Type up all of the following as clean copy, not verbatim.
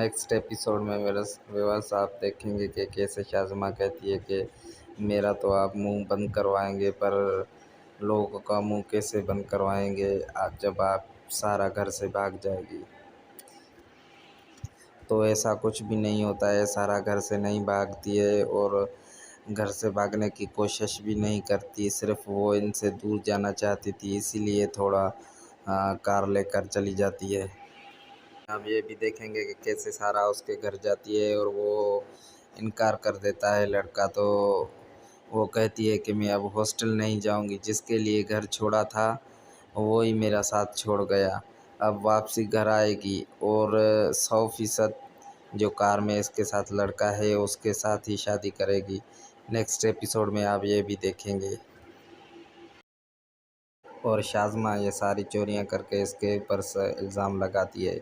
Next episode में मेरा viewers आप देखेंगे कि कैसे शाज़मा कहती है कि मेरा तो आप मुंह बंद करवाएंगे, पर लोगों का मुंह कैसे बंद करवाएंगे आप जब आप सारा घर से भाग जाएगी। तो ऐसा कुछ भी नहीं होता है, सारा घर से नहीं भागती है और घर से भागने की कोशिश भी नहीं करती, सिर्फ वो इनसे दूर जाना चाहती थी, इसीलिए थोड़ा कार लेकर चली जाती है। आप ये भी देखेंगे कि कैसे सारा उसके घर जाती है और वो इनकार कर देता है लड़का। तो वो कहती है कि मैं अब हॉस्टल नहीं जाऊंगी, जिसके लिए घर छोड़ा था वो ही मेरा साथ छोड़ गया। अब वापसी घर आएगी और 100% जो कार में इसके साथ लड़का है उसके साथ ही शादी करेगी। नेक्स्ट एपिसोड में आप ये भी देखेंगे। और शाज़मा ये सारी चोरियां करके इसके ऊपर से इल्ज़ाम लगाती है,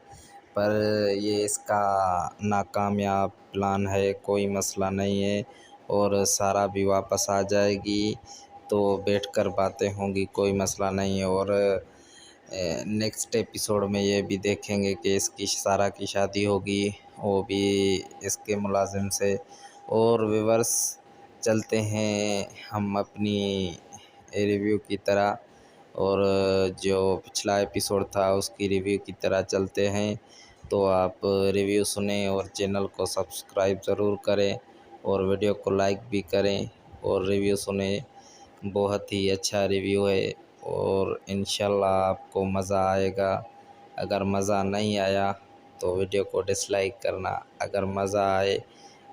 पर ये इसका नाकामयाब प्लान है, कोई मसला नहीं है और सारा भी वापस आ जाएगी तो बैठकर बातें होंगी, कोई मसला नहीं है। और नेक्स्ट एपिसोड में ये भी देखेंगे कि इसकी सारा की शादी होगी, वो भी इसके मुलाजिम से। और व्यूअर्स चलते हैं हम अपनी रिव्यू की तरह, और जो पिछला एपिसोड था उसकी रिव्यू की तरह चलते हैं। तो आप रिव्यू सुने और चैनल को सब्सक्राइब ज़रूर करें और वीडियो को लाइक भी करें और रिव्यू सुने। बहुत ही अच्छा रिव्यू है और इंशाल्लाह आपको मज़ा आएगा। अगर मज़ा नहीं आया तो वीडियो को डिसलाइक करना, अगर मज़ा आए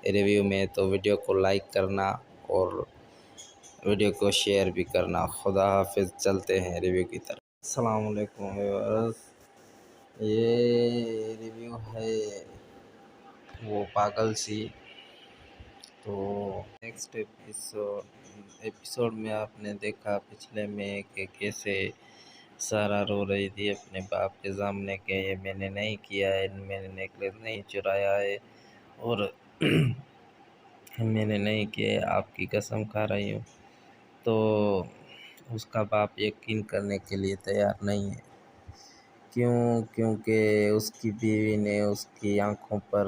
रिव्यू में तो वीडियो को लाइक करना और वीडियो को शेयर भी करना। खुदा हाफिज़। चलते हैं रिव्यू की तरफ। अस्सलाम वालेकुम व्यूअर्स, ये रिव्यू है वो पागल सी। तो नेक्स्ट एपिसोड में आपने देखा पिछले में कि कैसे सारा रो रही थी अपने बाप के सामने कि ये मैंने नहीं किया है, मैंने नेकलेस नहीं चुराया है और मैंने नहीं किया है, आपकी कसम खा रही हूँ। तो उसका बाप यकीन करने के लिए तैयार नहीं है। क्यों? क्योंकि उसकी बीवी ने उसकी आंखों पर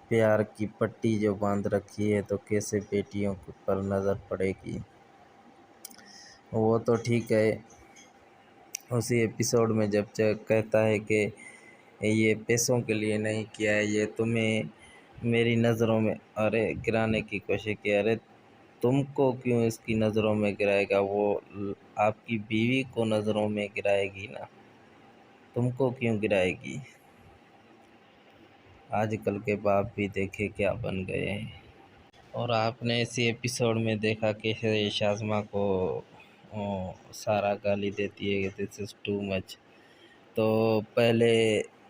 प्यार की पट्टी जो बांध रखी है, तो कैसे बेटियों पर नज़र पड़ेगी। वो तो ठीक है, उसी एपिसोड में जब कहता है कि ये पैसों के लिए नहीं किया है, ये तुम्हें मेरी नज़रों में अरे गिराने की कोशिश की। अरे तुमको क्यों इसकी नज़रों में गिराएगा, वो आपकी बीवी को नज़रों में गिराएगी ना, तुमको क्यों गिराएगी। आजकल के बाप भी देखे क्या बन गए हैं। और आपने इसी एपिसोड में देखा कि शाज़मा को सारा गाली देती है कि दिस इज़ टू मच। तो पहले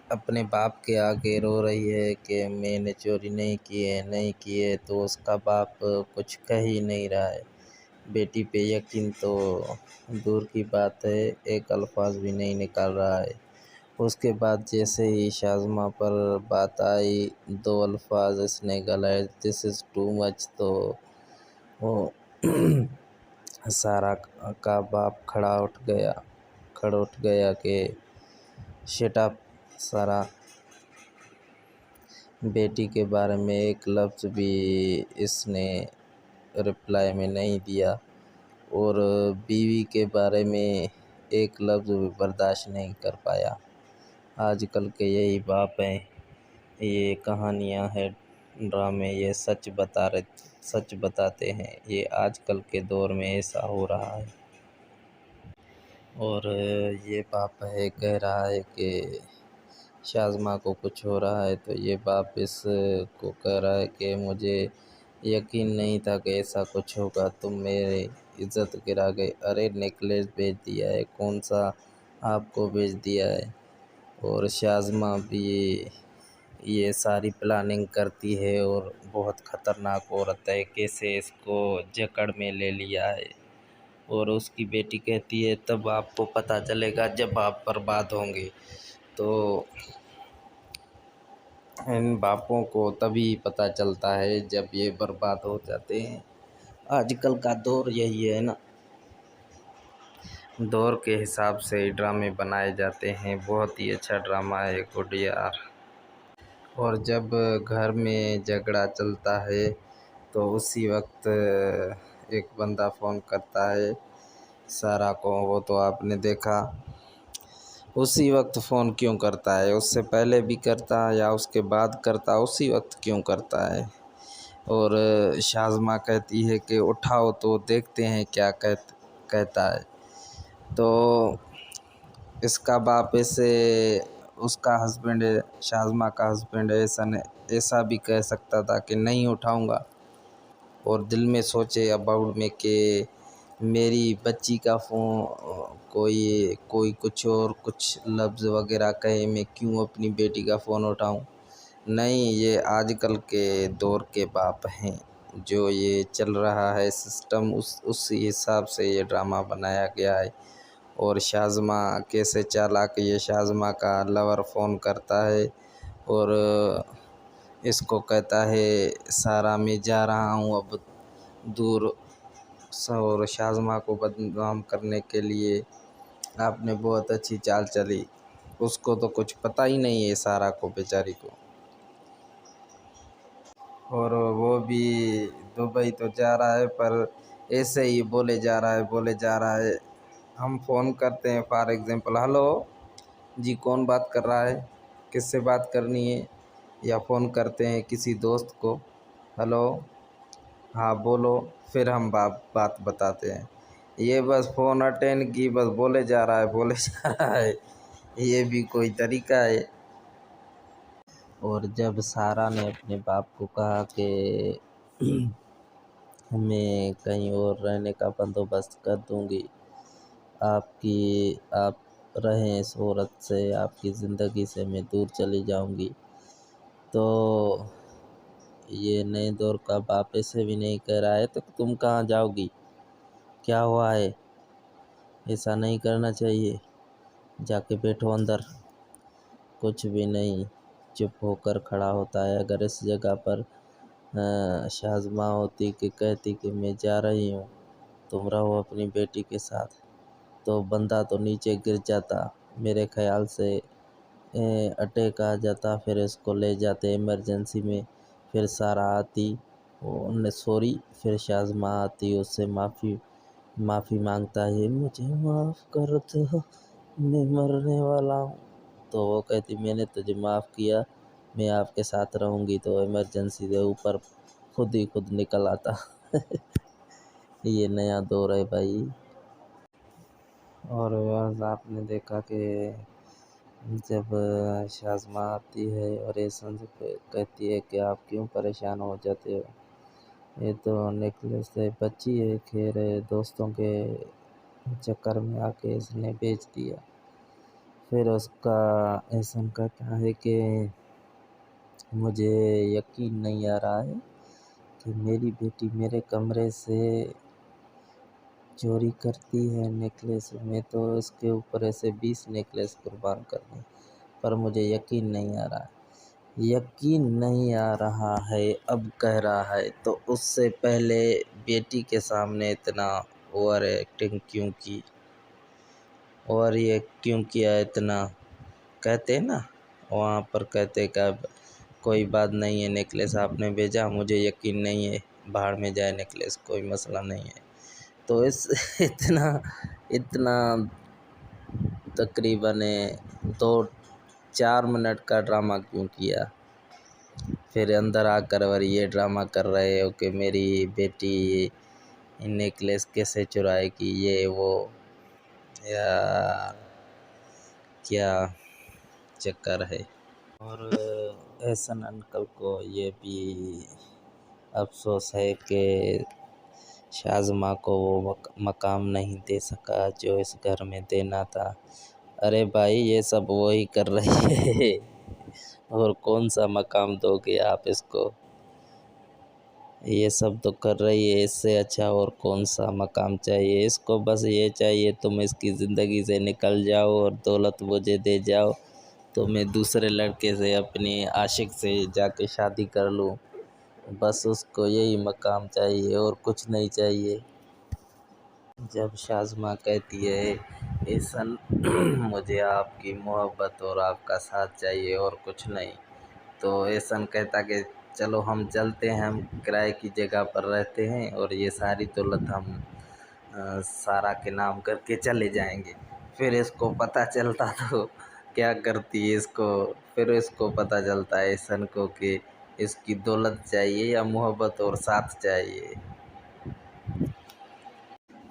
अपने बाप के आगे रो रही है कि मैंने चोरी नहीं की है, नहीं की है, तो उसका बाप कुछ कह ही नहीं रहा है। बेटी पे यकीन तो दूर की बात है, एक अल्फाज भी नहीं निकाल रहा है। उसके बाद जैसे ही शाज़मा पर बात आई, दो अल्फाज इसने गलाए, दिस इज़ टू मच। तो वो सारा का बाप खड़ा उठ गया कि शट अप सारा, बेटी के बारे में एक लफ्ज़ भी इसने रिप्लाई में नहीं दिया और बीवी के बारे में एक लफ्ज़ भी बर्दाश्त नहीं कर पाया। आजकल के यही बाप हैं, ये कहानियाँ हैं, ड्रामे, ये सच बताते हैं। ये आजकल के दौर में ऐसा हो रहा है। और ये बाप है कह रहा है कि शाज़मा को कुछ हो रहा है, तो ये बाप इसको कह रहा है कि मुझे यकीन नहीं था कि ऐसा कुछ होगा, तुम मेरी इज़्ज़त गिरा गए। अरे नेकलेस बेच दिया है, कौन सा आपको बेच दिया है। और शाज़मा भी ये सारी प्लानिंग करती है और बहुत ख़तरनाक औरत है, कैसे इसको जकड़ में ले लिया है। और उसकी बेटी कहती है तब आपको पता चलेगा जब आप बर्बाद होंगे। तो इन बापों को तभी पता चलता है जब ये बर्बाद हो जाते हैं। आजकल का दौर यही है ना, दौर के हिसाब से ड्रामे बनाए जाते हैं। बहुत ही अच्छा ड्रामा है गुड यार। और जब घर में झगड़ा चलता है तो उसी वक्त एक बंदा फ़ोन करता है सारा को, वो तो आपने देखा। उसी वक्त फ़ोन क्यों करता है? उससे पहले भी करता या उसके बाद करता, उसी वक्त क्यों करता है? और शाज़मा कहती है कि उठाओ तो देखते हैं क्या कहता है। तो इसका बाप ऐसे, उसका हस्बैंड, शाज़मा का हस्बैंड ऐसा भी कह सकता था कि नहीं उठाऊंगा, और दिल में सोचे अबाउट में कि मेरी बच्ची का फ़ोन कोई कोई कुछ और कुछ लफ्ज़ वगैरह कहे, मैं क्यों अपनी बेटी का फ़ोन उठाऊं। नहीं, ये आजकल के दौर के बाप हैं। जो ये चल रहा है सिस्टम, उसी हिसाब से ये ड्रामा बनाया गया है। और शाज़मा कैसे चालाक, ये शाज़मा का लवर फ़ोन करता है और इसको कहता है सारा मैं जा रहा हूँ अब दूर। और शाज़मा को बदनाम करने के लिए आपने बहुत अच्छी चाल चली। उसको तो कुछ पता ही नहीं है सारा को, बेचारी को। और वो भी दुबई तो जा रहा है, पर ऐसे ही बोले जा रहा है। हम फ़ोन करते हैं फॉर एग्ज़ाम्पल, हेलो जी, कौन बात कर रहा है, किससे बात करनी है? या फ़ोन करते हैं किसी दोस्त को, हेलो, हाँ बोलो, फिर हम बात बताते हैं। ये बस फ़ोन अटेंड की, बस बोले जा रहा है। ये भी कोई तरीका है? और जब सारा ने अपने बाप को कहा कि मैं कहीं और रहने का बंदोबस्त कर दूंगी, आप रहें इस औरत से, आपकी ज़िंदगी से मैं दूर चली जाऊंगी, तो ये नए दौर का बाप ऐसे भी नहीं कह रहा है तो तुम कहाँ जाओगी, क्या हुआ है, ऐसा नहीं करना चाहिए, जाके बैठो अंदर। कुछ भी नहीं, चुप होकर खड़ा होता है। अगर इस जगह पर शाज़मा होती कि कहती कि मैं जा रही हूँ, तुम रहो अपनी बेटी के साथ, तो बंदा तो नीचे गिर जाता मेरे ख़्याल से। अटैक आ जाता, फिर इसको ले जाते इमरजेंसी में। फिर सारा आती, सॉरी, फिर शाज़मा आती, उससे माफ़ी मांगता है, मुझे माफ़ कर दो, मैं मरने वाला हूँ। तो वो कहती मैंने तुझे माफ़ किया, मैं आपके साथ रहूँगी। तो इमरजेंसी से ऊपर खुद ही खुद निकल आता। ये नया दौर है भाई। और आपने देखा कि जब शाज़मा आती है और एहसन से कहती है कि आप क्यों परेशान हो जाते हो, ये तो नेकलेस है, बच्ची है, खैर दोस्तों के चक्कर में आके इसने बेच दिया। फिर उसका एहसन कहता है कि मुझे यकीन नहीं आ रहा है कि मेरी बेटी मेरे कमरे से चोरी करती है नेकलेस, में तो इसके ऊपर ऐसे 20 नेकलेस कुर्बान कर दूँ, पर मुझे यकीन नहीं आ रहा है। अब कह रहा है तो उससे पहले बेटी के सामने इतना ओवर एक्टिंग क्यों की, और ये क्यों किया इतना? कहते हैं ना, वहाँ पर कहते कि अब कोई बात नहीं है, नेकलेस आपने भेजा, मुझे यकीन नहीं है, बाहर में जाए नेकलेस, कोई मसला नहीं है। तो इस इतना इतना तकरीबन 2-4 मिनट का ड्रामा क्यों किया? फिर अंदर आकर और ये ड्रामा कर रहे हो कि मेरी बेटी नेकलेस कैसे चुराएगी, ये वो। यार क्या चक्कर है। और एहसन अंकल को ये भी अफ़सोस है कि शाज़मा को वो मकाम नहीं दे सका जो इस घर में देना था। अरे भाई, ये सब वही कर रही है। और कौन सा मकाम दोगे आप इसको? ये सब तो कर रही है, इससे अच्छा और कौन सा मकाम चाहिए इसको? बस ये चाहिए तुम इसकी ज़िंदगी से निकल जाओ और दौलत मुझे दे जाओ, तो मैं दूसरे लड़के से, अपने आशिक से जाके शादी कर लूँ। बस उसको यही मकाम चाहिए और कुछ नहीं चाहिए। जब शाज़मा कहती है एहसन मुझे आपकी मोहब्बत और आपका साथ चाहिए और कुछ नहीं, तो एहसन कहता कि चलो हम चलते हैं, हम किराए की जगह पर रहते हैं और ये सारी दौलत हम सारा के नाम करके चले जाएंगे। फिर इसको पता चलता तो क्या करती है इसको, फिर इसको पता चलता है एहसन को कि इसकी दौलत चाहिए या मोहब्बत और साथ चाहिए।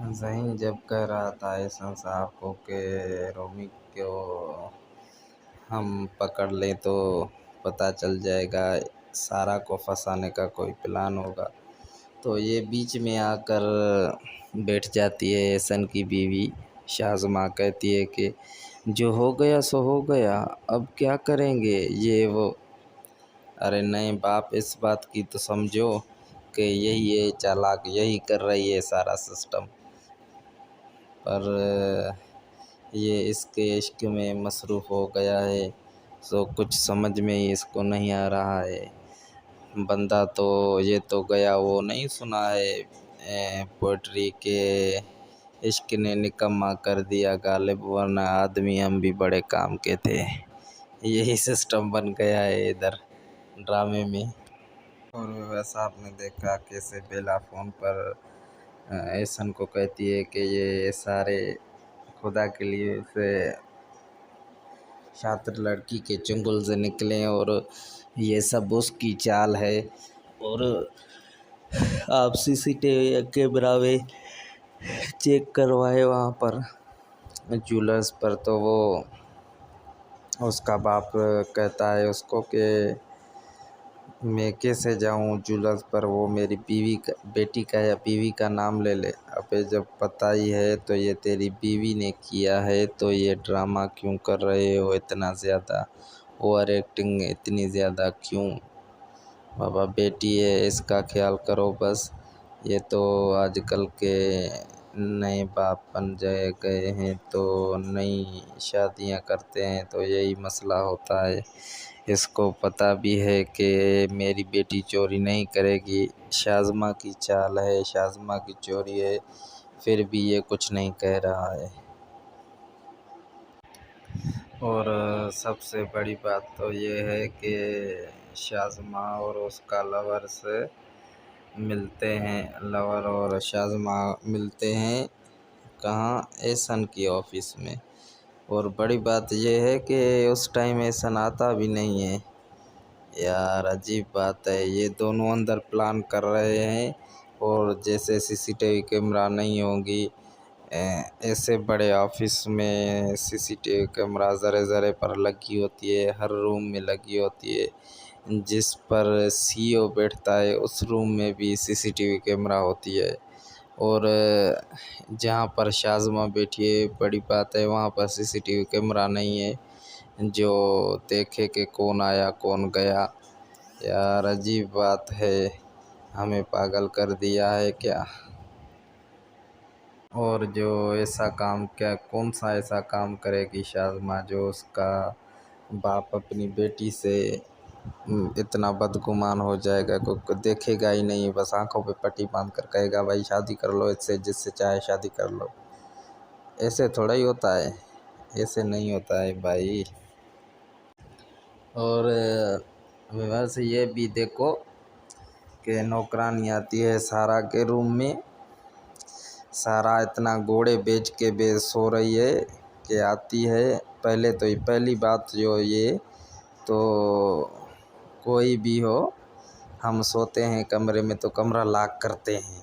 ज़हीन जब कह रहा था एहसन साहब को कि रोमी को हम पकड़ लें तो पता चल जाएगा, सारा को फंसाने का कोई प्लान होगा, तो ये बीच में आकर बैठ जाती है एहसन की बीवी शाज़मा। कहती है कि जो हो गया सो हो गया, अब क्या करेंगे ये वो। अरे नहीं बाप, इस बात की तो समझो कि यही है चालाक, यही कर रही है सारा सिस्टम, पर ये इसके इश्क में मसरूफ़ हो गया है, सो कुछ समझ में ही इसको नहीं आ रहा है। बंदा तो ये तो गया वो नहीं सुना है पोइट्री के, इश्क ने निकम्मा कर दिया गालिब, वरना आदमी हम भी बड़े काम के थे। यही सिस्टम बन गया है इधर ड्रामे में। और वैसा आपने देखा कैसे बेला फ़ोन पर एहसन को कहती है कि ये सारे खुदा के लिए उसे शातिर लड़की के चुंगल से निकले और ये सब उसकी चाल है। और आप सीसीटीवी कैमरा में चेक करवाए वहाँ पर ज्वेलर्स पर, तो वो उसका बाप कहता है उसको कि मैं कैसे जाऊँ ज्वेलर्स पर, वो मेरी बीवी का, बेटी का या बीवी का नाम ले ले। अबे जब पता ही है तो ये तेरी बीवी ने किया है, तो ये ड्रामा क्यों कर रहे हो इतना ज़्यादा, ओवर एक्टिंग इतनी ज़्यादा क्यों। बाबा बेटी है इसका ख्याल करो बस। ये तो आजकल के नए बाप बन जाए गए हैं, तो नई शादियां करते हैं तो यही मसला होता है। इसको पता भी है कि मेरी बेटी चोरी नहीं करेगी, शाज़मा की चाल है, शाज़मा की चोरी है, फिर भी ये कुछ नहीं कह रहा है। और सबसे बड़ी बात तो ये है कि शाज़मा और उसका लवर से मिलते हैं, लवर और शाज़मा मिलते हैं कहाँ, एहसन की ऑफ़िस में। और बड़ी बात यह है कि उस टाइम एहसन आता भी नहीं है। यार अजीब बात है, ये दोनों अंदर प्लान कर रहे हैं और जैसे सीसीटीवी कैमरा नहीं होगी, ऐसे बड़े ऑफिस में सीसीटीवी कैमरा ज़रे ज़रे पर लगी होती है, हर रूम में लगी होती है। जिस पर सीईओ बैठता है उस रूम में भी सीसीटीवी कैमरा होती है। और जहाँ पर शाज़मा बैठी है, बड़ी बात है वहाँ पर सीसीटीवी कैमरा नहीं है जो देखे कि कौन आया कौन गया। यार अजीब बात है, हमें पागल कर दिया है क्या। और जो ऐसा काम, क्या कौन सा ऐसा काम करेगी शाज़मा जो उसका बाप अपनी बेटी से इतना बदगुमान हो जाएगा, को देखेगा ही नहीं, बस आंखों पे पट्टी बांध कर कहेगा भाई शादी कर लो इससे, जिससे चाहे शादी कर लो। ऐसे थोड़ा ही होता है, ऐसे नहीं होता है भाई। और वैसे ये भी देखो कि नौकरानी आती है सारा के रूम में, सारा इतना घोड़े बेच के सो रही है कि आती है। पहले तो ये पहली बात जो ये, तो कोई भी हो, हम सोते हैं कमरे में तो कमरा लॉक करते हैं,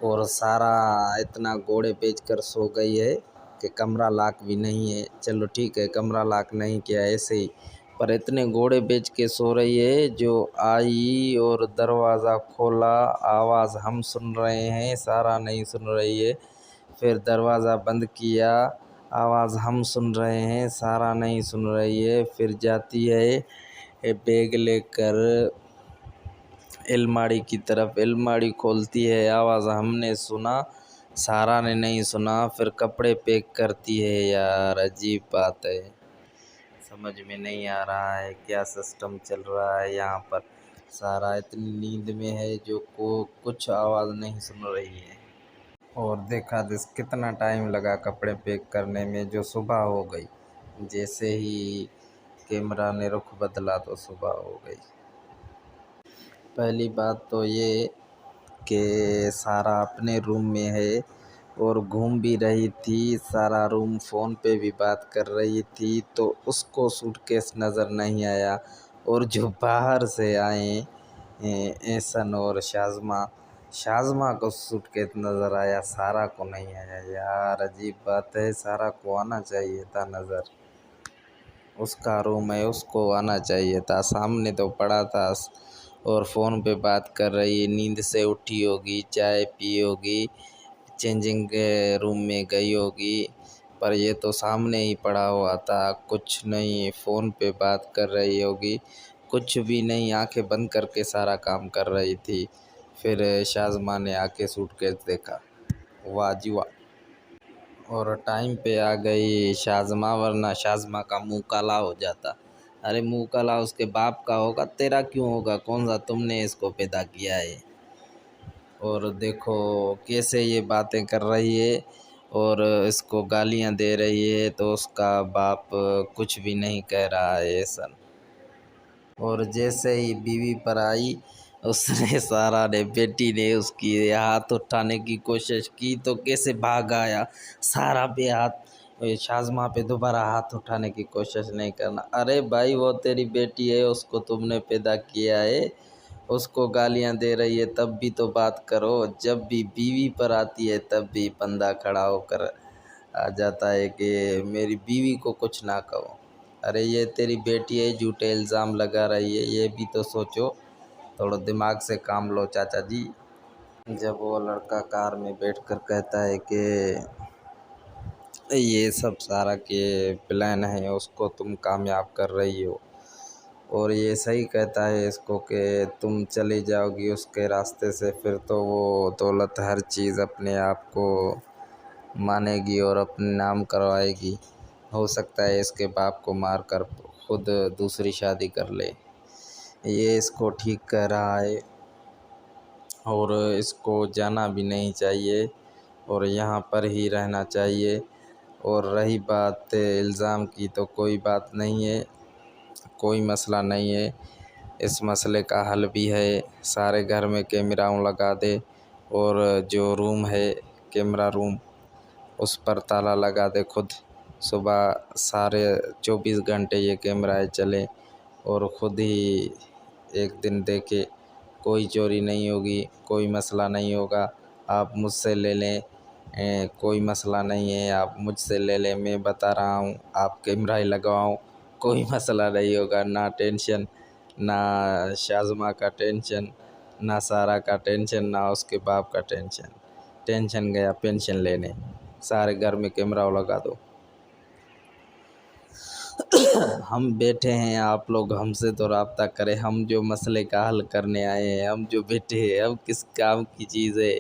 और सारा इतना घोड़े बेच कर सो गई है कि कमरा लॉक भी नहीं है। चलो ठीक है कमरा लॉक नहीं किया ऐसे ही, पर इतने घोड़े बेच के सो रही है। जो आई और दरवाज़ा खोला, आवाज़ हम सुन रहे हैं, सारा नहीं सुन रही है। फिर दरवाज़ा बंद किया, आवाज़ हम सुन रहे हैं, सारा नहीं सुन रही है। फिर जाती है बैग लेकर अलमारी की तरफ, अलमारी खोलती है, आवाज़ हमने सुना, सारा ने नहीं सुना। फिर कपड़े पैक करती है। यार अजीब बात है, समझ में नहीं आ रहा है क्या सिस्टम चल रहा है यहाँ पर। सारा इतनी नींद में है जो को कुछ आवाज़ नहीं सुन रही है। और देखा जिस कितना टाइम लगा कपड़े पैक करने में, जो सुबह हो गई। जैसे ही कैमरा ने रुख बदला तो सुबह हो गई। पहली बात तो ये कि सारा अपने रूम में है और घूम भी रही थी, सारा रूम फ़ोन पे भी बात कर रही थी, तो उसको सूटकेस नज़र नहीं आया। और जो बाहर से आए एहसन और शाज़मा को सूटकेस नज़र आया, सारा को नहीं आया। यार अजीब बात है, सारा को आना चाहिए था नज़र, उसका रूम है, उसको आना चाहिए था। सामने तो पड़ा था और फ़ोन पे बात कर रही है, नींद से उठी होगी, चाय पी होगी, चेंजिंग के रूम में गई होगी, पर ये तो सामने ही पड़ा हुआ था। कुछ नहीं, फ़ोन पे बात कर रही होगी, कुछ भी नहीं, आंखें बंद करके सारा काम कर रही थी। फिर शाज़मा ने आके सूटकेस देखा, वाह जी वाह। और टाइम पे आ गई शाज़मा, वरना शाज़मा का मुंह काला हो जाता। अरे मुंह काला उसके बाप का होगा, तेरा क्यों होगा? कौन सा तुमने इसको पैदा किया है? और देखो कैसे ये बातें कर रही है और इसको गालियां दे रही है, तो उसका बाप कुछ भी नहीं कह रहा है ऐसा। और जैसे ही बीवी पर आई, उसने सारा ने बेटी ने उसकी हाथ उठाने की कोशिश की तो कैसे भाग आया। सारा पे हाथ, शाज़मा पे दोबारा हाथ उठाने की कोशिश नहीं करना। अरे भाई वो तेरी बेटी है, उसको तुमने पैदा किया है, उसको गालियां दे रही है तब भी तो बात करो। जब भी बीवी पर आती है तब भी बंदा खड़ा होकर आ जाता है कि मेरी बीवी को कुछ ना कहो। अरे ये तेरी बेटी है, झूठे इल्ज़ाम लगा रही है, ये भी तो सोचो, थोड़ा दिमाग से काम लो चाचा जी। जब वो लड़का कार में बैठकर कहता है कि ये सब सारा के प्लान है, उसको तुम कामयाब कर रही हो, और ये सही कहता है इसको कि तुम चली जाओगी उसके रास्ते से, फिर तो वो दौलत हर चीज़ अपने आप को मानेगी और अपने नाम करवाएगी। हो सकता है इसके बाप को मार कर खुद दूसरी शादी कर ले। ये इसको ठीक कह रहा है और इसको जाना भी नहीं चाहिए और यहाँ पर ही रहना चाहिए। और रही बात इल्ज़ाम की, तो कोई बात नहीं है, कोई मसला नहीं है, इस मसले का हल भी है। सारे घर में कैमरा लगा दे और जो रूम है कैमरा रूम, उस पर ताला लगा दे खुद। सुबह सारे 24 घंटे ये कैमराएँ चले और ख़ुद ही एक दिन देखे, कोई चोरी नहीं होगी, कोई मसला नहीं होगा। आप मुझसे ले लें, कोई मसला नहीं है, आप मुझसे ले लें, मैं बता रहा हूँ, आप कैमरा ही लगवाओ, कोई मसला नहीं होगा। ना टेंशन, ना शाज़मा का टेंशन, ना सारा का टेंशन, ना उसके बाप का टेंशन। टेंशन गया पेंशन लेने, सारे घर में कैमरा लगा दो। हम बैठे हैं, आप लोग हमसे तो राब्ता करें, हम जो मसले का हल करने आए हैं, हम जो बैठे हैं, हम किस काम की चीज़ है,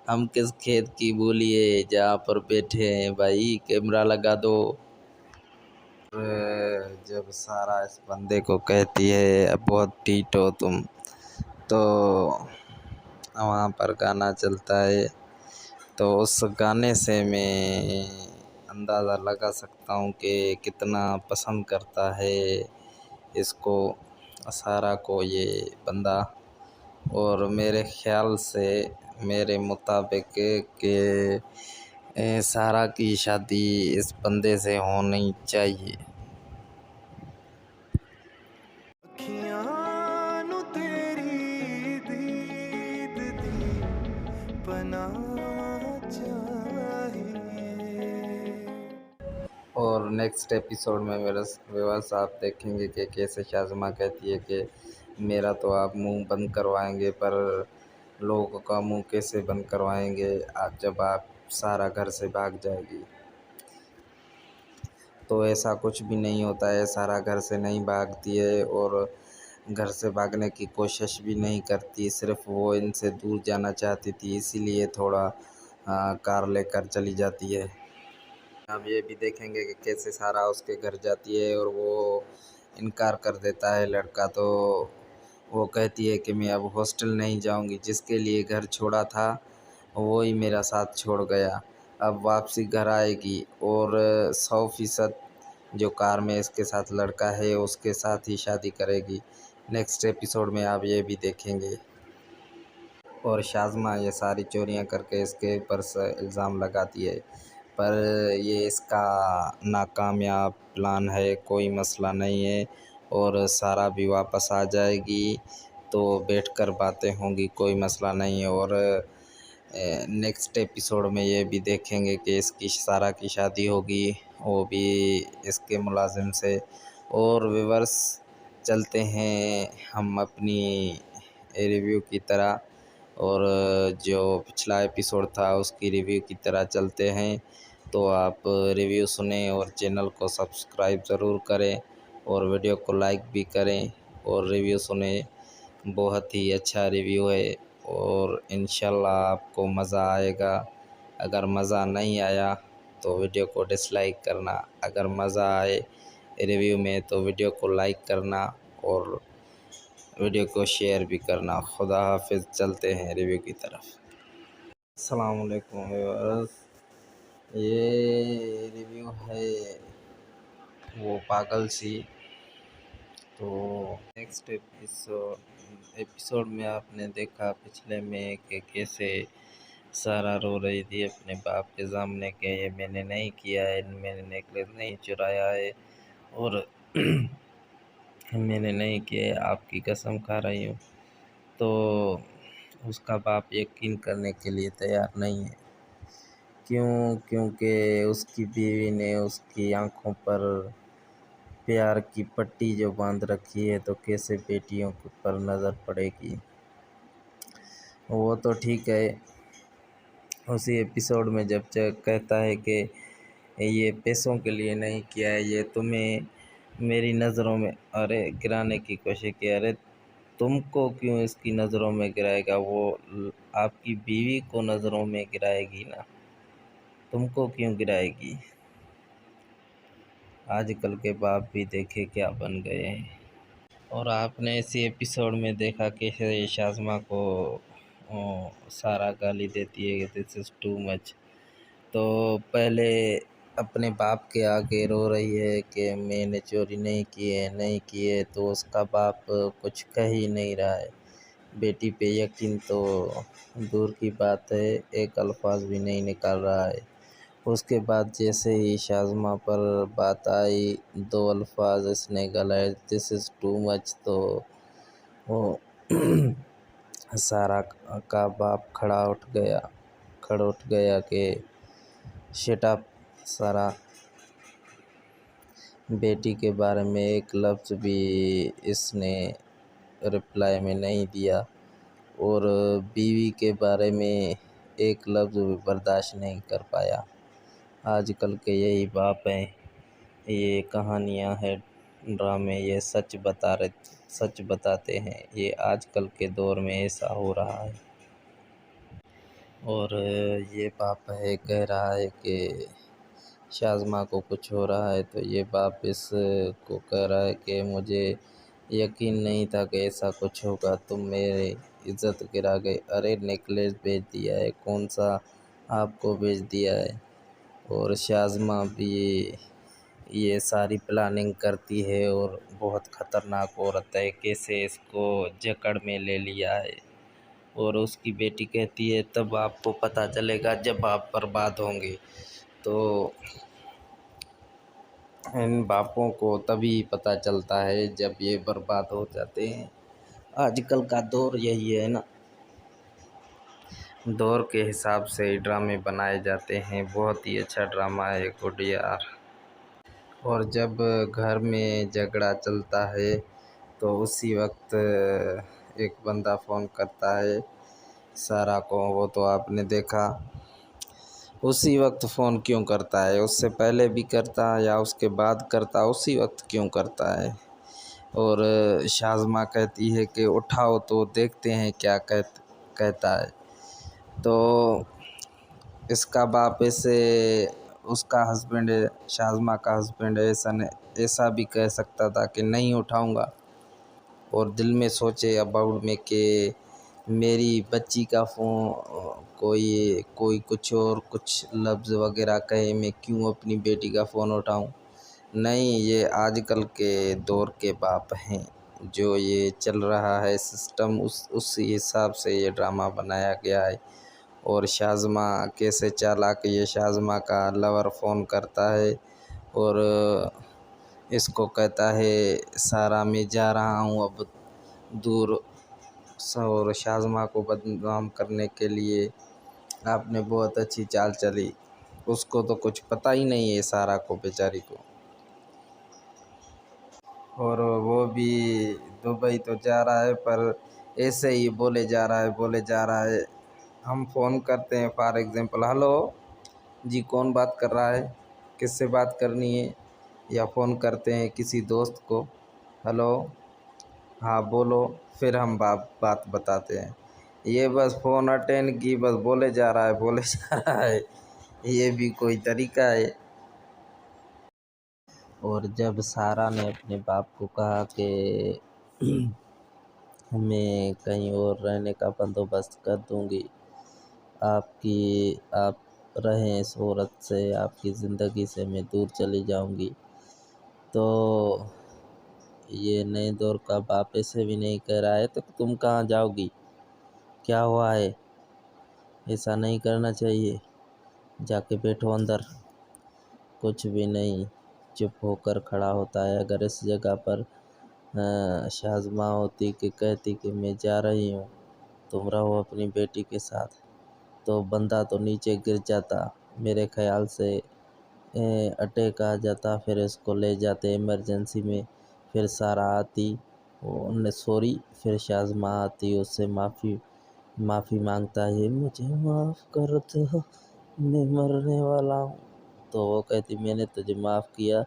हम किस खेत की बोली है जहाँ पर बैठे हैं? भाई कैमरा लगा दो। जब सारा इस बंदे को कहती है अब बहुत ढीठ हो तुम, तो वहाँ पर गाना चलता है, तो उस गाने से मैं अंदाज़ा लगा सकता हूँ कि कितना पसंद करता है इसको, सारा को, ये बंदा। और मेरे ख़्याल से, मेरे मुताबिक कि सारा की शादी इस बंदे से होनी चाहिए। अखियां नू तेरी दीद दी पना चाहिए। और नेक्स्ट एपिसोड में मेरा व्यूअर्स आप देखेंगे कि कैसे शाज़मा कहती है कि मेरा तो आप मुंह बंद करवाएंगे, पर लोगों का मुंह कैसे बंद करवाएंगे आप जब आप सारा घर से भाग जाएगी। तो ऐसा कुछ भी नहीं होता है, सारा घर से नहीं भागती है और घर से भागने की कोशिश भी नहीं करती, सिर्फ वो इनसे दूर जाना चाहती थी, इसीलिए थोड़ा कार लेकर चली जाती है। अब ये भी देखेंगे कि कैसे सारा उसके घर जाती है और वो इनकार कर देता है लड़का, तो वो कहती है कि मैं अब हॉस्टल नहीं जाऊंगी, जिसके लिए घर छोड़ा था वो ही मेरा साथ छोड़ गया, अब वापसी घर आएगी और 100% जो कार में इसके साथ लड़का है उसके साथ ही शादी करेगी। नेक्स्ट एपिसोड में आप ये भी देखेंगे। और शाज़मा ये सारी चोरियां करके इसके ऊपर इल्ज़ाम लगाती है, पर ये इसका नाकामयाब प्लान है, कोई मसला नहीं है और सारा भी वापस आ जाएगी तो बैठकर बातें होंगी, कोई मसला नहीं है। और नेक्स्ट एपिसोड में ये भी देखेंगे कि इसकी सारा की शादी होगी, वो भी इसके मुलाजिम से। और व्यूअर्स, चलते हैं हम अपनी रिव्यू की तरह, और जो पिछला एपिसोड था उसकी रिव्यू की तरह चलते हैं। तो आप रिव्यू सुने और चैनल को सब्सक्राइब ज़रूर करें और वीडियो को लाइक भी करें और रिव्यू सुने। बहुत ही अच्छा रिव्यू है और इंशाल्लाह आपको मज़ा आएगा। अगर मज़ा नहीं आया तो वीडियो को डिसलाइक करना, अगर मज़ा आए रिव्यू में तो वीडियो को लाइक करना और वीडियो को शेयर भी करना। खुदा हाफिज़। चलते हैं रिव्यू की तरफ। अस्सलाम वालेकुम व्यूअर्स, ये रिव्यू है वो पागल सी। तो नेक्स्ट एपिसोड में आपने देखा पिछले में कि कैसे सारा रो रही थी अपने बाप के सामने कि ये मैंने नहीं किया है, मैंने नेकलेस नहीं चुराया है और मैंने नहीं किया है, आपकी कसम खा रही हूँ। तो उसका बाप यकीन करने के लिए तैयार नहीं है। क्यों? क्योंकि उसकी बीवी ने उसकी आंखों पर प्यार की पट्टी जो बांध रखी है, तो कैसे बेटियों पर नज़र पड़ेगी। वो तो ठीक है, उसी एपिसोड में जब कहता है कि ये पैसों के लिए नहीं किया है, ये तुम्हें मेरी नज़रों में अरे गिराने की कोशिश की। अरे तुमको क्यों इसकी नज़रों में गिराएगा, वो आपकी बीवी को नज़रों में गिराएगी ना, तुमको क्यों गिराएगी। आजकल के बाप भी देखे क्या बन गए हैं। और आपने इसी एपिसोड में देखा कि शाज़मा को सारा गाली देती है, दिस इज़ टू मच। तो पहले अपने बाप के आगे रो रही है कि मैंने चोरी नहीं की है, नहीं की है, तो उसका बाप कुछ कह ही नहीं रहा है। बेटी पे यकीन तो दूर की बात है, एक अल्फाज भी नहीं निकाल रहा है। उसके बाद जैसे ही शाज़मा पर बात आई, दो अल्फाज इसने गलाए, दिस इज़ टू मच। तो वो सारा का बाप खड़ा उठ गया कि शट अप सारा। बेटी के बारे में एक लफ्ज़ भी इसने रिप्लाई में नहीं दिया और बीवी के बारे में एक लफ्ज़ भी बर्दाश्त नहीं कर पाया। आजकल के यही बाप हैं, ये कहानियाँ हैं, ड्रामे, ये सच बताते हैं। ये आजकल के दौर में ऐसा हो रहा है। और ये बाप है कह रहा है कि शाज़मा को कुछ हो रहा है, तो ये बाप इसको कह रहा है कि मुझे यकीन नहीं था कि ऐसा कुछ होगा, तुम मेरी इज़्ज़त गिरा गए। अरे नेकलेस बेच दिया है, कौन सा आपको बेच दिया है। और शाज़मा भी ये सारी प्लानिंग करती है और बहुत ख़तरनाक औरत है, कैसे इसको जकड़ में ले लिया है। और उसकी बेटी कहती है तब आपको पता चलेगा जब आप बर्बाद होंगे। तो इन बापों को तभी पता चलता है जब ये बर्बाद हो जाते हैं। आजकल का दौर यही है ना, दौर के हिसाब से ड्रामे बनाए जाते हैं। बहुत ही अच्छा ड्रामा है गुड यार। और जब घर में झगड़ा चलता है तो उसी वक्त एक बंदा फ़ोन करता है सारा को, वो तो आपने देखा। उसी वक्त फ़ोन क्यों करता है, उससे पहले भी करता या उसके बाद करता, उसी वक्त क्यों करता है। और शाज़मा कहती है कि उठाओ तो देखते हैं क्या कहता है। तो इसका बाप ऐसे, उसका हस्बैंड, शाज़मा का हस्बैंड ऐसा भी कह सकता था कि नहीं उठाऊंगा, और दिल में सोचे अबाउट में कि मेरी बच्ची का फ़ोन कोई कुछ और कुछ लफ्ज़ वगैरह कहे, मैं क्यों अपनी बेटी का फ़ोन उठाऊं। नहीं, ये आजकल के दौर के बाप हैं। जो ये चल रहा है सिस्टम, उस हिसाब से ये ड्रामा बनाया गया है। और शाज़मा कैसे चालाक, ये शाज़मा का लवर फ़ोन करता है और इसको कहता है सारा मैं जा रहा हूँ अब दूर। और शाज़मा को बदनाम करने के लिए आपने बहुत अच्छी चाल चली। उसको तो कुछ पता ही नहीं है, सारा को बेचारी को। और वो भी दुबई तो जा रहा है, पर ऐसे ही बोले जा रहा है, बोले जा रहा है। हम फ़ोन करते हैं फॉर एग्ज़ाम्पल, हेलो जी, कौन बात कर रहा है, किससे बात करनी है? या फ़ोन करते हैं किसी दोस्त को, हेलो, हाँ बोलो, फिर हम बात बताते हैं। ये बस फ़ोन अटेंड की, बस बोले जा रहा है, बोले जा रहा है। ये भी कोई तरीका है? और जब सारा ने अपने बाप को कहा कि मैं कहीं और रहने का बंदोबस्त कर दूंगी, आप रहें इस औरत से, आपकी ज़िंदगी से मैं दूर चली जाऊंगी, तो ये नए दौर का बाप ऐसे भी नहीं कह रहा है तो तुम कहाँ जाओगी, क्या हुआ है, ऐसा नहीं करना चाहिए, जाके बैठो अंदर। कुछ भी नहीं, चुप होकर खड़ा होता है। अगर इस जगह पर शाज़मा होती कि कहती कि मैं जा रही हूँ, तुम रहो अपनी बेटी के साथ, तो बंदा तो नीचे गिर जाता, मेरे ख़्याल से अटैक आ जाता, फिर इसको ले जाते इमरजेंसी में। फिर सारा आती, वो सॉरी, फिर शाज़मा आती, उससे माफ़ी मांगता है, मुझे माफ़ कर दो, मैं मरने वाला हूँ। तो वो कहती मैंने तुझे माफ़ किया,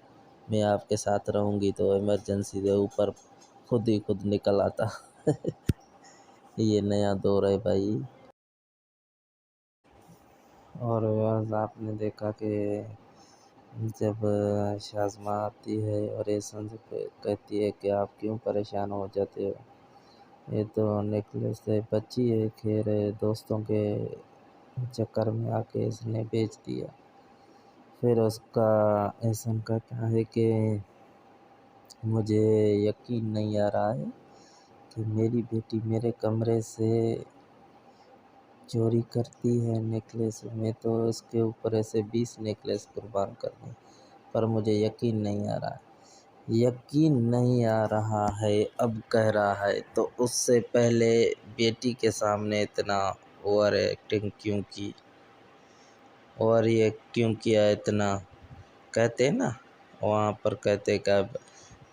मैं आपके साथ रहूँगी, तो इमरजेंसी से ऊपर खुद ही खुद निकल आता। ये नया दौर है भाई। और बस आपने देखा कि जब शाज़मा आती है और एहसन से कहती है कि आप क्यों परेशान हो जाते हो, ये तो नेकलेस है, बच्ची है, खैर दोस्तों के चक्कर में आके इसने बेच दिया। फिर उसका एहसन कहता है कि मुझे यकीन नहीं आ रहा है कि मेरी बेटी मेरे कमरे से चोरी करती है नेकलेस, मैं तो इसके ऊपर ऐसे 20 नेकलेस कुर्बान कर दूँ, पर मुझे यकीन नहीं आ रहा। यकीन नहीं आ रहा है, अब कह रहा है, तो उससे पहले बेटी के सामने इतना ओवर एक्टिंग क्यों की, और ये क्यों किया इतना? कहते हैं ना, वहाँ पर कहते कि अब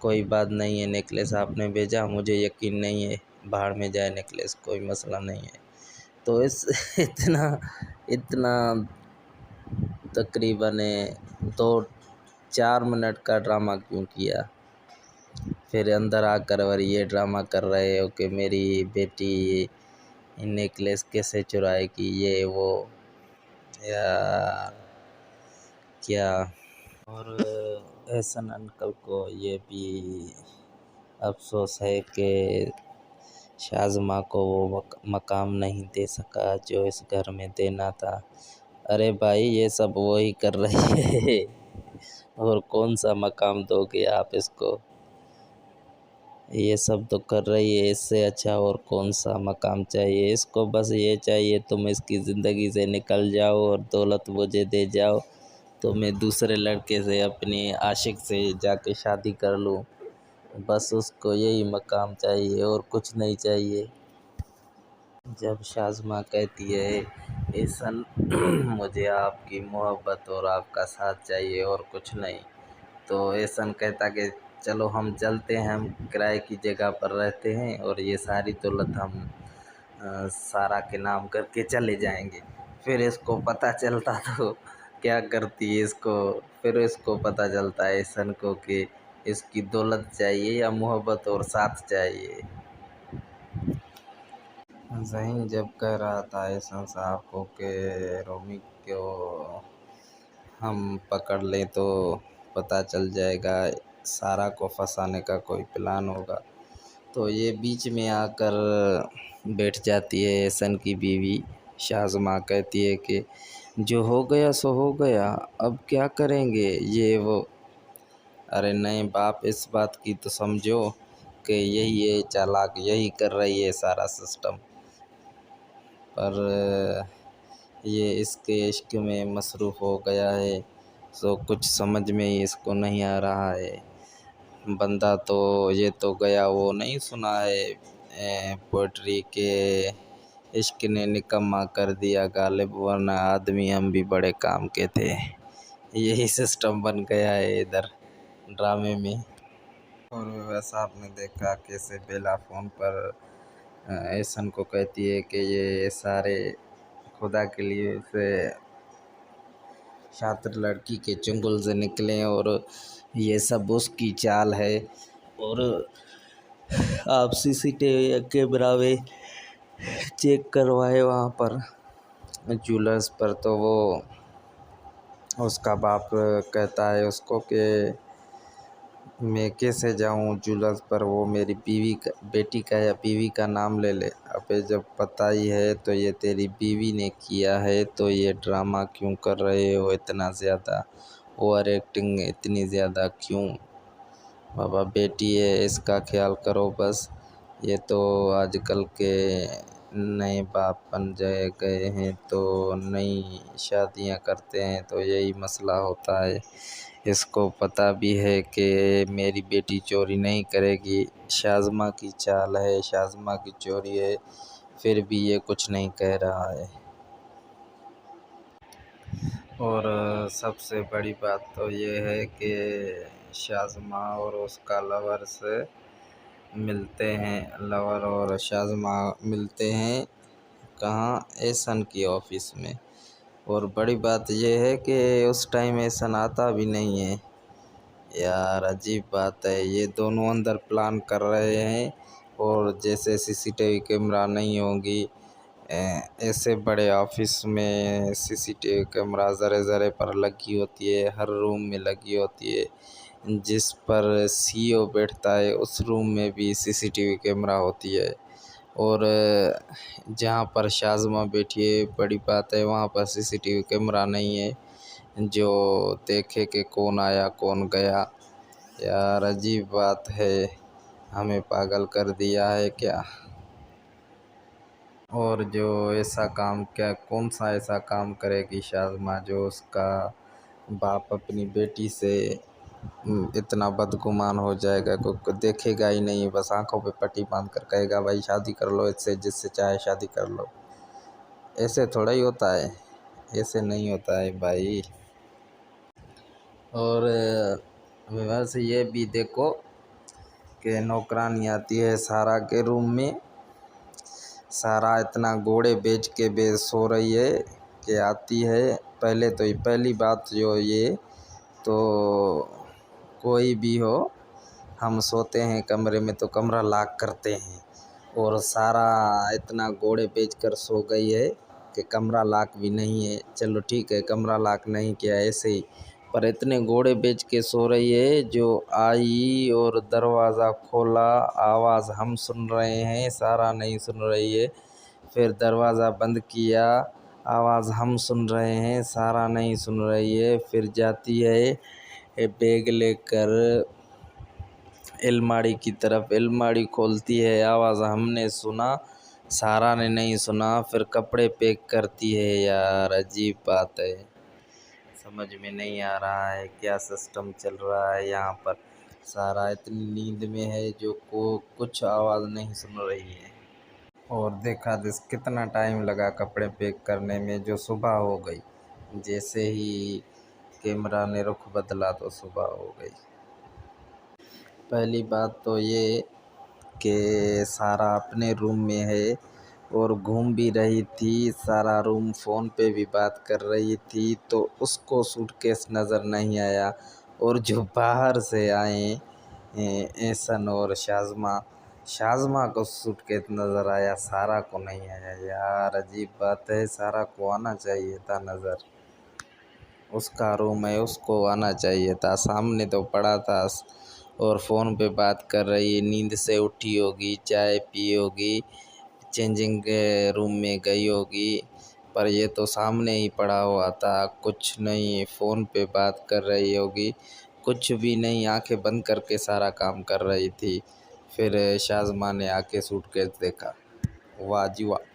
कोई बात नहीं है, नेकलेस आपने भेजा, मुझे यकीन नहीं है, बाहर में जाए नेकलेस, कोई मसला नहीं है। तो इस इतना इतना तकरीबन 2-4 मिनट का ड्रामा क्यों किया? फिर अंदर आकर और ये ड्रामा कर रहे हो कि मेरी बेटी नेकलेस कैसे चुराएगी, ये वो, या क्या? और एहसन अंकल को ये भी अफ़सोस है कि शाज़मा को वो मकाम नहीं दे सका जो इस घर में देना था। अरे भाई, ये सब वही कर रही है। और कौन सा मकाम दोगे आप इसको? ये सब तो कर रही है, इससे अच्छा और कौन सा मकाम चाहिए इसको? बस ये चाहिए तुम इसकी ज़िंदगी से निकल जाओ और दौलत मुझे दे जाओ, तो मैं दूसरे लड़के से, अपने आशिक से जाके शादी कर लूँ। बस उसको यही मकाम चाहिए और कुछ नहीं चाहिए। जब शाज़मा कहती है एहसन मुझे आपकी मोहब्बत और आपका साथ चाहिए और कुछ नहीं, तो एहसन कहता कि चलो हम चलते हैं, हम किराए की जगह पर रहते हैं और ये सारी दौलत हम सारा के नाम करके चले जाएंगे। फिर इसको पता चलता तो क्या करती है इसको, फिर इसको पता चलता है एहसन को कि इसकी दौलत चाहिए या मोहब्बत और साथ चाहिए। ज़हीन जब कह रहा था एहसन साहब को कि रोमी को हम पकड़ लें तो पता चल जाएगा, सारा को फंसाने का कोई प्लान होगा, तो ये बीच में आकर बैठ जाती है एहसन की बीवी। शाज़मा कहती है कि जो हो गया सो हो गया, अब क्या करेंगे, ये वो। अरे नहीं बाप, इस बात की तो समझो कि यही है चालाक, यही कर रही है सारा सिस्टम। पर ये इसके इश्क में मसरूफ़ हो गया है, सो कुछ समझ में ही इसको नहीं आ रहा है। बंदा तो ये तो गया, वो नहीं सुना है पोइट्री के, इश्क ने निकम्मा कर दिया गालिब, वरना आदमी हम भी बड़े काम के थे। यही सिस्टम बन गया है इधर ड्रामे में। और वैसा आपने देखा कैसे बेला फ़ोन पर ऐसन को कहती है कि ये सारे खुदा के लिए से छात्र लड़की के चुंगल से निकले और ये सब उसकी चाल है। और आप सीसीटीवी कैमरा में चेक करवाए वहाँ पर ज्वेलर्स पर, तो वो उसका बाप कहता है उसको कि मैं कैसे जाऊँ ज्वेलर्स पर, वो मेरी बीवी का, बेटी का या बीवी का नाम ले ले। अबे जब पता ही है तो ये तेरी बीवी ने किया है, तो ये ड्रामा क्यों कर रहे हो इतना ज़्यादा, ओवर एक्टिंग इतनी ज़्यादा क्यों? बाबा बेटी है, इसका ख्याल करो बस। ये तो आजकल के नए बाप बन जाए गए हैं, तो नई शादियां करते हैं तो यही मसला होता है। इसको पता भी है कि मेरी बेटी चोरी नहीं करेगी, शाज़मा की चाल है, शाज़मा की चोरी है, फिर भी ये कुछ नहीं कह रहा है। और सबसे बड़ी बात तो ये है कि शाज़मा और उसका लवर से मिलते हैं, लवर और शाज़मा मिलते हैं कहाँ, एहसन की ऑफ़िस में। और बड़ी बात यह है कि उस टाइम एहसन आता भी नहीं है। यार अजीब बात है, ये दोनों अंदर प्लान कर रहे हैं। और जैसे सीसीटीवी कैमरा नहीं होगी, ऐसे बड़े ऑफिस में सीसीटीवी कैमरा ज़रे ज़रे पर लगी होती है, हर रूम में लगी होती है। जिस पर सीईओ बैठता है उस रूम में भी सीसीटीवी कैमरा होती है। और जहाँ पर शाज़मा बैठी है, बड़ी बात है, वहाँ पर सीसीटीवी कैमरा नहीं है जो देखे कि कौन आया कौन गया। यार अजीब बात है, हमें पागल कर दिया है क्या? और जो ऐसा काम, क्या कौन सा ऐसा काम करेगी शाज़मा जो उसका बाप अपनी बेटी से इतना बदगुमान हो जाएगा, को देखेगा ही नहीं, बस आंखों पे पट्टी बांध कर कहेगा भाई शादी कर लो इससे, जिससे चाहे शादी कर लो। ऐसे थोड़ा ही होता है, ऐसे नहीं होता है भाई। और वैसे ये भी देखो कि नौकरानी आती है सारा के रूम में, सारा इतना घोड़े बेच के सो रही है कि आती है। पहले तो पहली बात जो ये तो कोई भी हो, हम सोते हैं कमरे में तो कमरा लॉक करते हैं, और सारा इतना घोड़े बेच कर सो गई है कि कमरा लॉक भी नहीं है। चलो ठीक है, कमरा लॉक नहीं किया ऐसे ही, पर इतने घोड़े बेच के सो रही है। जो आई और दरवाज़ा खोला, आवाज़ हम सुन रहे हैं, सारा नहीं सुन रही है। फिर दरवाज़ा बंद किया, आवाज़ हम सुन रहे हैं, सारा नहीं सुन रही है। फिर जाती है बैग लेकर अलमारी की तरफ, अलमारी खोलती है, आवाज़ हमने सुना, सारा ने नहीं सुना। फिर कपड़े पैक करती है। यार अजीब बात है, समझ में नहीं आ रहा है क्या सिस्टम चल रहा है यहाँ पर। सारा इतनी नींद में है जो को कुछ आवाज़ नहीं सुन रही है। और देखा जिस कितना टाइम लगा कपड़े पैक करने में, जो सुबह हो गई। जैसे ही कैमरा ने रुख बदला तो सुबह हो गई। पहली बात तो ये कि सारा अपने रूम में है और घूम भी रही थी, सारा रूम फ़ोन पे भी बात कर रही थी, तो उसको सूटकेस नज़र नहीं आया। और जो बाहर से आए एहसन और शाज़मा, शाज़मा को सूटकेस नज़र आया, सारा को नहीं आया। यार अजीब बात है, सारा को आना चाहिए था नज़र, उसका रूम है, उसको आना चाहिए था, सामने तो पड़ा था और फ़ोन पे बात कर रही है। नींद से उठी होगी, चाय पी होगी, चेंजिंग के रूम में गई होगी, पर ये तो सामने ही पड़ा हुआ था, कुछ नहीं, फ़ोन पे बात कर रही होगी। कुछ भी नहीं, आंखें बंद करके सारा काम कर रही थी। फिर शाज़मा ने आके सूटकेस देखा, वाह जी वाह,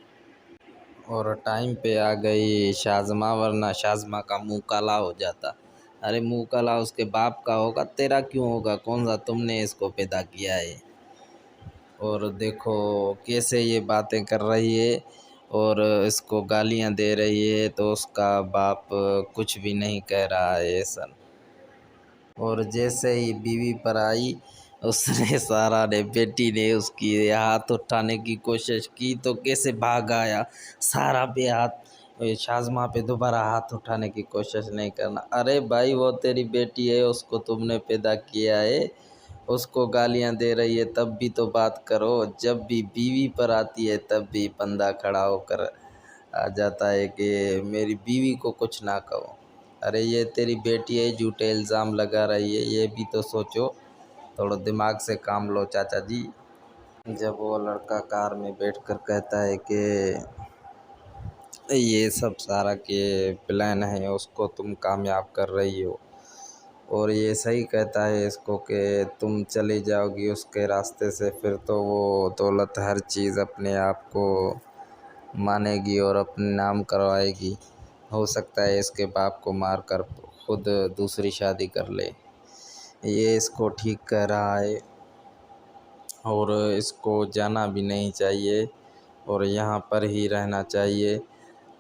और टाइम पे आ गई शाज़मा, वरना शाज़मा का मुंह काला हो जाता। अरे मुंह काला उसके बाप का होगा, तेरा क्यों होगा, कौन सा तुमने इसको पैदा किया है। और देखो कैसे ये बातें कर रही है और इसको गालियां दे रही है, तो उसका बाप कुछ भी नहीं कह रहा है ऐसा। और जैसे ही बीवी पर आई, उसने सारा ने बेटी ने उसकी हाथ उठाने की कोशिश की तो कैसे भाग आया। सारा पे हाथ, शाज़मा पे दोबारा हाथ उठाने की कोशिश नहीं करना। अरे भाई वो तेरी बेटी है, उसको तुमने पैदा किया है, उसको गालियां दे रही है तब भी तो बात करो। जब भी बीवी पर आती है तब भी बंदा खड़ा होकर आ जाता है कि मेरी बीवी को कुछ ना कहो। अरे ये तेरी बेटी है, झूठे इल्ज़ाम लगा रही है, ये भी तो सोचो, थोड़ा दिमाग से काम लो चाचा जी। जब वो लड़का कार में बैठकर कहता है कि ये सब सारा के प्लान है, उसको तुम कामयाब कर रही हो, और ये सही कहता है इसको कि तुम चली जाओगी उसके रास्ते से, फिर तो वो दौलत हर चीज़ अपने आप को मानेगी और अपने नाम करवाएगी। हो सकता है इसके बाप को मार कर खुद दूसरी शादी कर ले। ये इसको ठीक कह रहा है और इसको जाना भी नहीं चाहिए और यहाँ पर ही रहना चाहिए।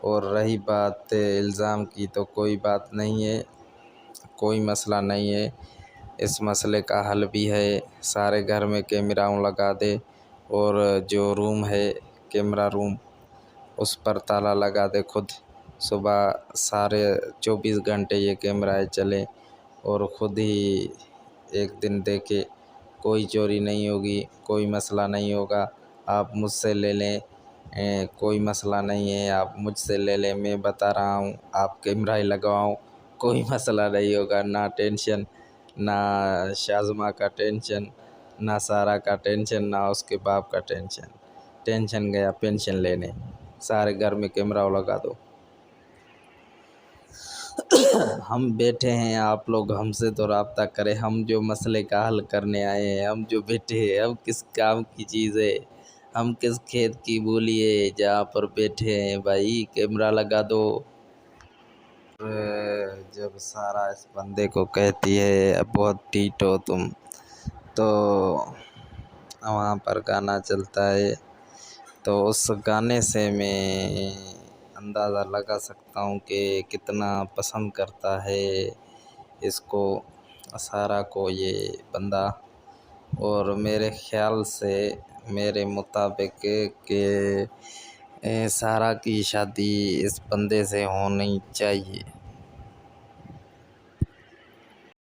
और रही बात इल्ज़ाम की, तो कोई बात नहीं है, कोई मसला नहीं है, इस मसले का हल भी है। सारे घर में कैमरा लगा दे और जो रूम है कैमरा रूम, उस पर ताला लगा दे खुद। सुबह सारे 24 घंटे ये कैमरा चले और ख़ुद ही एक दिन देखे, कोई चोरी नहीं होगी, कोई मसला नहीं होगा। आप मुझसे ले लें, कोई मसला नहीं है, आप मुझसे ले लें, मैं बता रहा हूँ, आप कैमरा ही लगवाओ, कोई मसला नहीं होगा। ना टेंशन, ना शाज़मा का टेंशन, ना सारा का टेंशन, ना उसके बाप का टेंशन। टेंशन गया पेंशन लेने, सारे घर में कैमरा लगा दो। हम बैठे हैं, आप लोग हमसे तो रब्ता करें, हम जो मसले का हल करने आए हैं, हम जो बैठे हैं, हम किस काम की चीज़ है, हम किस खेत की बोली है जहाँ पर बैठे हैं, भाई कैमरा लगा दो। जब सारा इस बंदे को कहती है बहुत ढीठ हो तुम, तो वहाँ पर गाना चलता है, तो उस गाने से मैं अंदाज़ा लगा सकता हूँ कि कितना पसंद करता है इसको, सारा को, ये बंदा। और मेरे ख़्याल से, मेरे मुताबिक कि सारा की शादी इस बंदे से होनी चाहिए।